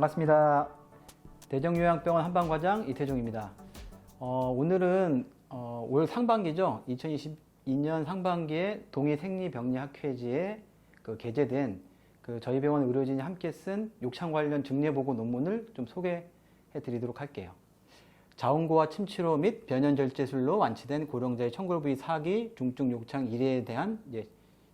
반갑습니다. 대정요양병원 한방과장 이태종입니다. 오늘은 올 상반기죠. 2022년 상반기에 동의생리병리학회지에 게재된 저희 병원 의료진이 함께 쓴 욕창 관련 증례보고 논문을 좀 소개해 드리도록 할게요. 자운고와 침치료 및 변연절제술로 완치된 고령자의 천골 부위 사기, 중증 욕창 1회에 대한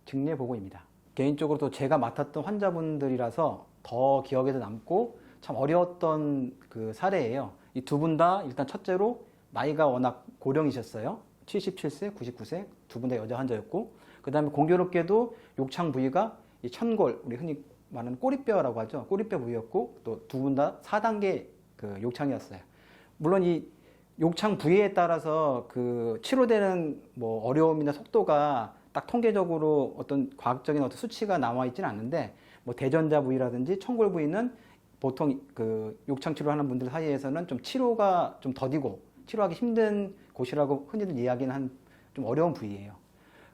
증례보고입니다. 개인적으로 또 제가 맡았던 환자분들이라서 더 기억에도 남고 참 어려웠던 사례예요. 이 두 분 다 일단 첫째로 나이가 워낙 고령이셨어요. 77세, 99세 두 분 다 여자 환자였고, 그 다음에 공교롭게도 욕창 부위가 이 천골, 우리 흔히 말하는 꼬리뼈라고 하죠. 꼬리뼈 부위였고, 또 두 분 다 4단계 욕창이었어요. 물론 이 욕창 부위에 따라서 치료되는 어려움이나 속도가 딱 통계적으로 어떤 과학적인 어떤 수치가 나와 있지는 않는데, 대전자 부위라든지 천골 부위는 보통 욕창 치료하는 분들 사이에서는 좀 치료가 좀 더디고 치료하기 힘든 곳이라고 흔히들 이야기는 한 좀 어려운 부위예요.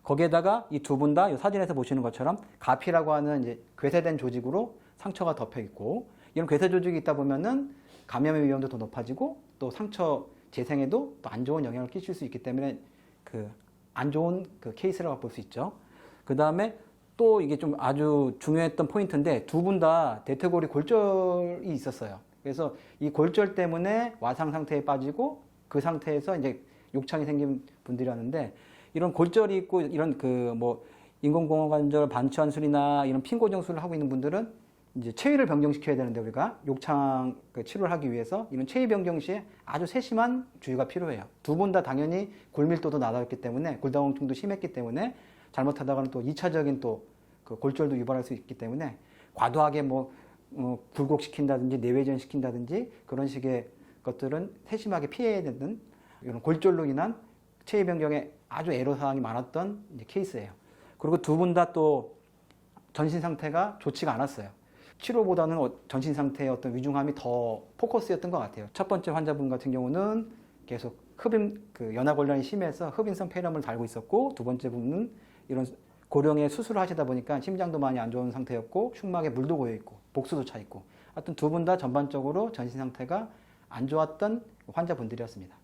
거기에다가 이 두 분 다 이 사진에서 보시는 것처럼 가피라고 하는 이제 괴세된 조직으로 상처가 덮여 있고, 이런 괴세 조직이 있다 보면은 감염의 위험도 더 높아지고 또 상처 재생에도 또 안 좋은 영향을 끼칠 수 있기 때문에 안 좋은 케이스라고 볼 수 있죠. 그 다음에 또 이게 좀 아주 중요했던 포인트인데, 두 분 다 대퇴골이 골절이 있었어요. 그래서 이 골절 때문에 와상 상태에 빠지고 그 상태에서 이제 욕창이 생긴 분들이었는데, 이런 골절이 있고 이런 인공공허관절 반치환술이나 이런 핀고정술을 하고 있는 분들은 이제 체위를 변경시켜야 되는데, 우리가 욕창 치료를 하기 위해서 이런 체위 변경 시에 아주 세심한 주의가 필요해요. 두 분 다 당연히 골밀도도 낮았기 때문에, 골다공증도 심했기 때문에 잘못하다가는 또 2차적인 골절도 유발할 수 있기 때문에 과도하게 굴곡시킨다든지 내외전 시킨다든지 그런 식의 것들은 세심하게 피해야 되는, 이런 골절로 인한 체위 변경에 아주 애로사항이 많았던 케이스예요. 그리고 두 분 다 또 전신 상태가 좋지가 않았어요. 치료보다는 전신 상태의 어떤 위중함이 더 포커스였던 것 같아요. 첫 번째 환자분 같은 경우는 계속 연화곤란이 심해서 흡인성 폐렴을 달고 있었고, 두 번째 분은 이런 고령의 수술을 하시다 보니까 심장도 많이 안 좋은 상태였고, 흉막에 물도 고여 있고, 복수도 차 있고, 하여튼 두 분 다 전반적으로 전신 상태가 안 좋았던 환자분들이었습니다.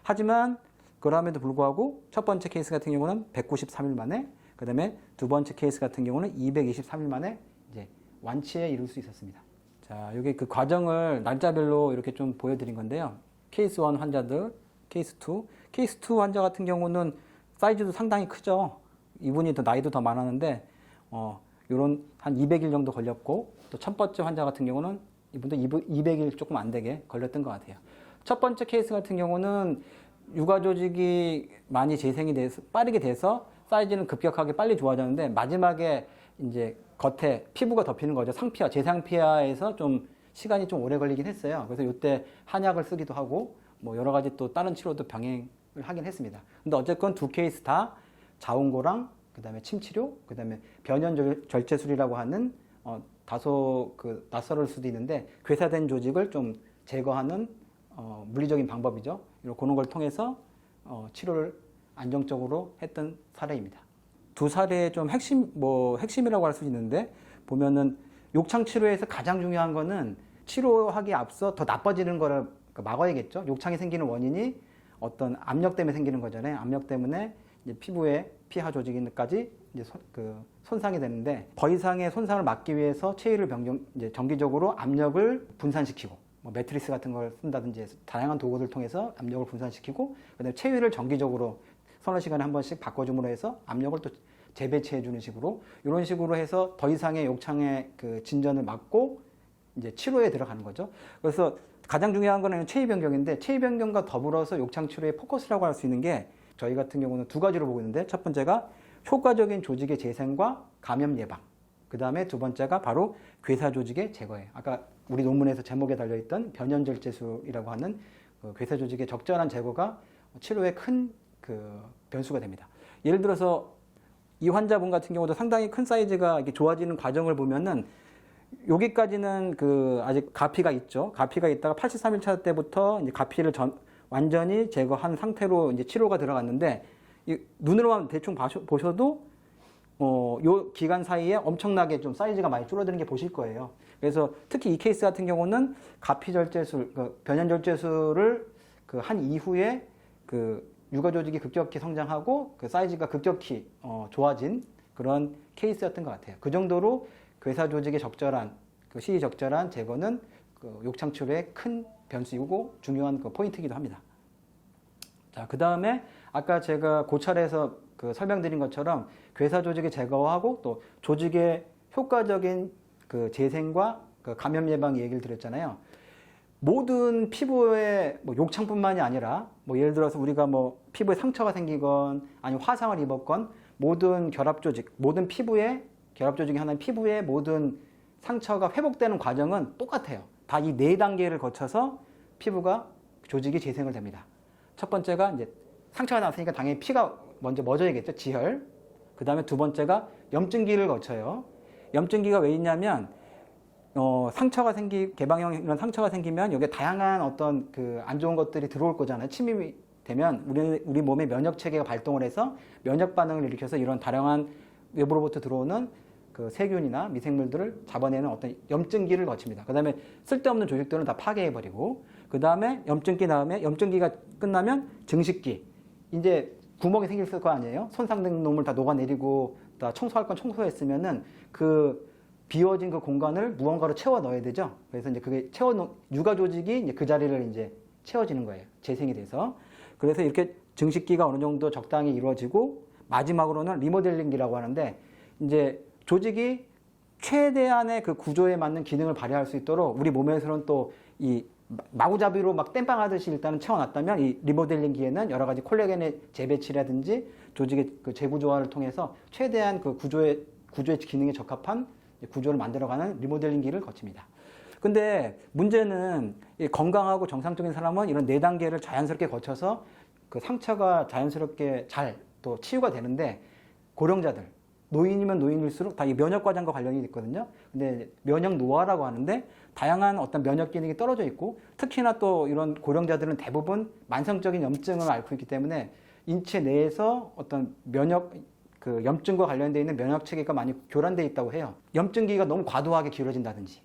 하지만 그럼에도 불구하고 첫 번째 케이스 같은 경우는 193일 만에, 그 다음에 두 번째 케이스 같은 경우는 223일 만에 이제 완치에 이룰 수 있었습니다. 자, 여기 과정을 날짜별로 이렇게 좀 보여드린 건데요. 케이스 1 환자들, 케이스 2. 케이스 2 환자 같은 경우는 사이즈도 상당히 크죠. 이분이 나이도 더 많았는데, 요런 한 200일 정도 걸렸고, 또 첫 번째 환자 같은 경우는 이분도 200일 조금 안 되게 걸렸던 것 같아요. 첫 번째 케이스 같은 경우는 육아 조직이 많이 재생이 돼서, 빠르게 돼서 사이즈는 급격하게 빨리 좋아졌는데, 마지막에 이제 겉에 피부가 덮이는 거죠. 상피화, 재상피화에서 좀 시간이 좀 오래 걸리긴 했어요. 그래서 이때 한약을 쓰기도 하고, 여러 가지 또 다른 치료도 병행을 하긴 했습니다. 근데 어쨌건 두 케이스 다 자운고랑 그 다음에 침치료, 그 다음에 변연절제술이라고 하는 다소 낯설을 수도 있는데 괴사된 조직을 좀 제거하는 물리적인 방법이죠. 그런 걸 통해서 치료를 안정적으로 했던 사례입니다. 두 사례의 좀 핵심이라고 할 수 있는데, 보면은 욕창 치료에서 가장 중요한 거는 치료하기 앞서 더 나빠지는 거를 막아야겠죠. 욕창이 생기는 원인이 어떤 압력 때문에 생기는 거잖아요. 압력 때문에 이제 피부에 피하 조직까지 이제 손상이 되는데, 더 이상의 손상을 막기 위해서 체위를 정기적으로 압력을 분산시키고, 매트리스 같은 걸 쓴다든지 해서 다양한 도구를 통해서 압력을 분산시키고, 그다음에 체위를 정기적으로 서너 시간에 한 번씩 바꿔줌으로 해서 압력을 또 재배치해 주는 식으로, 이런 식으로 해서 더 이상의 욕창의 진전을 막고 이제 치료에 들어가는 거죠. 그래서 가장 중요한 거는 체위 변경인데, 체위 변경과 더불어서 욕창 치료의 포커스라고 할 수 있는 게, 저희 같은 경우는 두 가지로 보고 있는데, 첫 번째가 효과적인 조직의 재생과 감염 예방, 그 다음에 두 번째가 바로 괴사 조직의 제거예요. 아까 우리 논문에서 제목에 달려있던 변연절제술이라고 하는 괴사 조직의 적절한 제거가 치료에 큰 변수가 됩니다. 예를 들어서 이 환자분 같은 경우도 상당히 큰 사이즈가 이렇게 좋아지는 과정을 보면은, 여기까지는 아직 가피가 있죠. 가피가 있다가 83일차 때부터 이제 가피를 완전히 제거한 상태로 이제 치료가 들어갔는데, 눈으로만 대충 보셔도 요 기간 사이에 엄청나게 좀 사이즈가 많이 줄어드는 게 보실 거예요. 그래서 특히 이 케이스 같은 경우는 가피절제술, 변연절제술을 한 이후에 육아 조직이 급격히 성장하고 사이즈가 급격히 좋아진 그런 케이스였던 것 같아요. 그 정도로 괴사 조직의 적절한 시기적절한 제거는 욕창치료의 큰 변수이고 중요한 포인트이기도 합니다. 자, 그 다음에 아까 제가 고찰에서 설명드린 것처럼 괴사 조직을 제거하고 또 조직의 효과적인 재생과 감염 예방 얘기를 드렸잖아요. 모든 피부에 욕창뿐만이 아니라 예를 들어서 우리가 피부에 상처가 생기건 아니면 화상을 입었건 모든 결합 조직, 모든 피부에 결합 조직이 하나인 피부의 모든 상처가 회복되는 과정은 똑같아요. 다 이 4단계를 거쳐서 피부가 조직이 재생을 됩니다. 첫 번째가 이제 상처가 났으니까 당연히 피가 먼저 멎어야겠죠. 지혈. 그 다음에 두 번째가 염증기를 거쳐요. 염증기가 왜 있냐면 개방형 이런 상처가 생기면 여기에 다양한 어떤 안 좋은 것들이 들어올 거잖아요. 침입이 되면 우리 몸의 면역 체계가 발동을 해서 면역 반응을 일으켜서 이런 다양한 외부로부터 들어오는 세균이나 미생물들을 잡아내는 어떤 염증기를 거칩니다. 그 다음에 쓸데없는 조직들은 다 파괴해버리고, 그 다음에 염증기가 끝나면 증식기. 이제 구멍이 생길 거 아니에요? 손상된 놈을 다 녹아내리고 다 청소할 건 청소했으면은 비워진 공간을 무언가로 채워 넣어야 되죠. 그래서 이제 그게 육아 조직이 이제 그 자리를 이제 채워지는 거예요. 재생이 돼서. 그래서 이렇게 증식기가 어느 정도 적당히 이루어지고, 마지막으로는 리모델링기라고 하는데, 이제 조직이 최대한의 구조에 맞는 기능을 발휘할 수 있도록 우리 몸에서는 또 이 마구잡이로 막 땜빵하듯이 일단은 채워놨다면, 이 리모델링기에는 여러 가지 콜라겐의 재배치라든지 조직의 재구조화를 통해서 최대한 구조의 기능에 적합한 구조를 만들어가는 리모델링기를 거칩니다. 근데 문제는 건강하고 정상적인 사람은 이런 4단계를 자연스럽게 거쳐서 상처가 자연스럽게 잘 또 치유가 되는데, 고령자들, 노인이면 노인일수록 다 이 면역 과정과 관련이 있거든요. 근데 면역 노화라고 하는데 다양한 어떤 면역 기능이 떨어져 있고, 특히나 또 이런 고령자들은 대부분 만성적인 염증을 앓고 있기 때문에 인체 내에서 어떤 염증과 관련되어 있는 면역 체계가 많이 교란되어 있다고 해요. 염증기가 너무 과도하게 길어진다든지.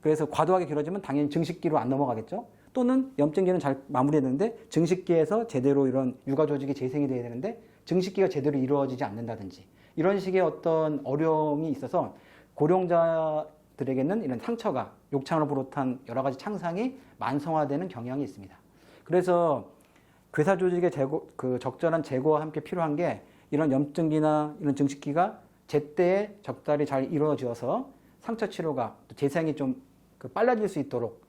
그래서 과도하게 길어지면 당연히 증식기로 안 넘어가겠죠. 또는 염증기는 잘 마무리했는데 증식기에서 제대로 이런 육아 조직이 재생이 돼야 되는데 증식기가 제대로 이루어지지 않는다든지, 이런 식의 어떤 어려움이 있어서 고령자들에게는 이런 상처가 욕창을 비롯한 여러 가지 창상이 만성화되는 경향이 있습니다. 그래서 괴사 조직의 적절한 제거와 함께 필요한 게 이런 염증기나 이런 증식기가 제때에 적절히 잘 이루어져서 상처 치료가 또 재생이 좀 빨라질 수 있도록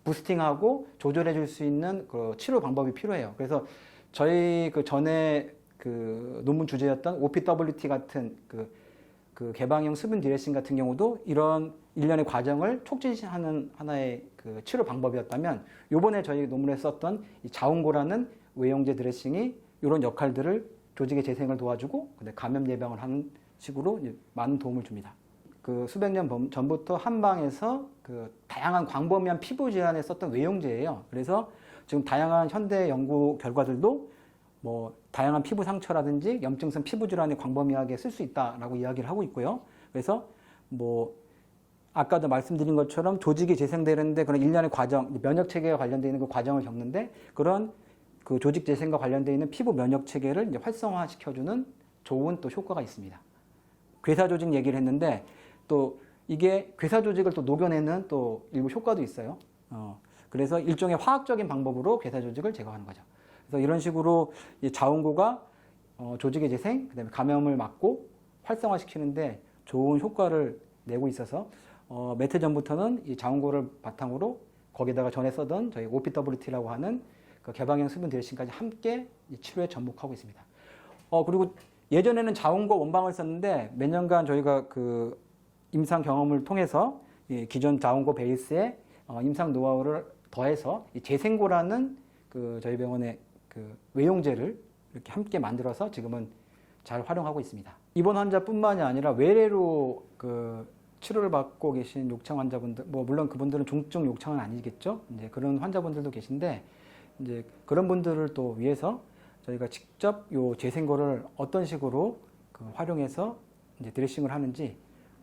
부스팅하고 조절해 줄 수 있는 치료 방법이 필요해요. 그래서 저희 전에 논문 주제였던 OPWT 같은 개방형 수분 드레싱 같은 경우도 이런 일련의 과정을 촉진하는 하나의 치료 방법이었다면, 요번에 저희 논문에 썼던 이 자운고라는 외용제 드레싱이 이런 역할들을 조직의 재생을 도와주고 감염 예방을 하는 식으로 많은 도움을 줍니다. 수백 년 전부터 한방에서 다양한 광범위한 피부 질환에 썼던 외용제예요. 그래서 지금 다양한 현대 연구 결과들도 다양한 피부 상처라든지 염증성 피부 질환에 광범위하게 쓸 수 있다라고 이야기를 하고 있고요. 그래서 아까도 말씀드린 것처럼 조직이 재생되는데 그런 일련의 과정, 면역 체계와 관련되어 있는 과정을 겪는데, 그런 조직 재생과 관련되어 있는 피부 면역 체계를 이제 활성화시켜주는 좋은 또 효과가 있습니다. 괴사 조직 얘기를 했는데, 또 이게 괴사 조직을 또 녹여내는 또 일부 효과도 있어요. 그래서 일종의 화학적인 방법으로 괴사 조직을 제거하는 거죠. 그래서 이런 식으로 자운고가 조직의 재생, 그다음에 감염을 막고 활성화시키는데 좋은 효과를 내고 있어서 몇 해 전부터는 이 자운고를 바탕으로 거기다가 전에 쓰던 저희 OPWT라고 하는 개방형 수분 드레싱까지 함께 치료에 접목하고 있습니다. 그리고 예전에는 자운고 원방을 썼는데 몇 년간 저희가 임상 경험을 통해서 기존 자운고 베이스에 임상 노하우를 더해서 이 재생고라는 저희 병원의 외용제를 이렇게 함께 만들어서 지금은 잘 활용하고 있습니다. 입원 환자뿐만이 아니라 외래로 치료를 받고 계신 욕창 환자분들, 물론 그분들은 중증 욕창은 아니겠죠. 이제 그런 환자분들도 계신데, 이제 그런 분들을 또 위해서 저희가 직접 요 재생고를 어떤 식으로 활용해서 이제 드레싱을 하는지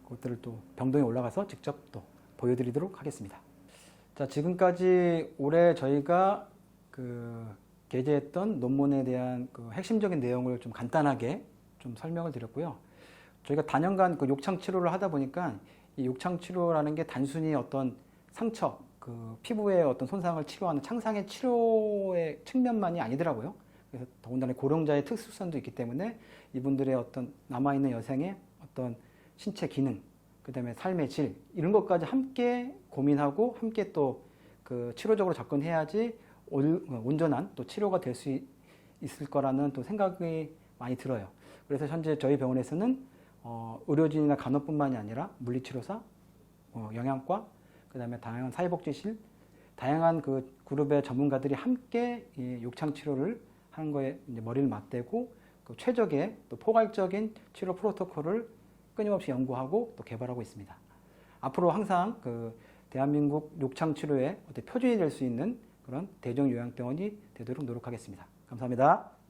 그것들을 또 병동에 올라가서 직접 또 보여드리도록 하겠습니다. 자, 지금까지 올해 저희가 게재했던 논문에 대한 핵심적인 내용을 좀 간단하게 좀 설명을 드렸고요. 저희가 단연간 욕창 치료를 하다 보니까 이 욕창 치료라는 게 단순히 어떤 상처, 피부의 어떤 손상을 치료하는 창상의 치료의 측면만이 아니더라고요. 그래서 더군다나 고령자의 특수성도 있기 때문에 이분들의 어떤 남아있는 여생의 어떤 신체 기능, 그 다음에 삶의 질, 이런 것까지 함께 고민하고 함께 또 치료적으로 접근해야지 온전한 또 치료가 될 수 있을 거라는 또 생각이 많이 들어요. 그래서 현재 저희 병원에서는 의료진이나 간호뿐만이 아니라 물리치료사, 영양과, 그 다음에 다양한 사회복지실, 다양한 그룹의 전문가들이 함께 이 욕창 치료를 하는 거에 이제 머리를 맞대고 최적의 또 포괄적인 치료 프로토콜을 끊임없이 연구하고 또 개발하고 있습니다. 앞으로 항상 대한민국 욕창 치료의 어떤 표준이 될 수 있는 그런 대정요양병원이 되도록 노력하겠습니다. 감사합니다.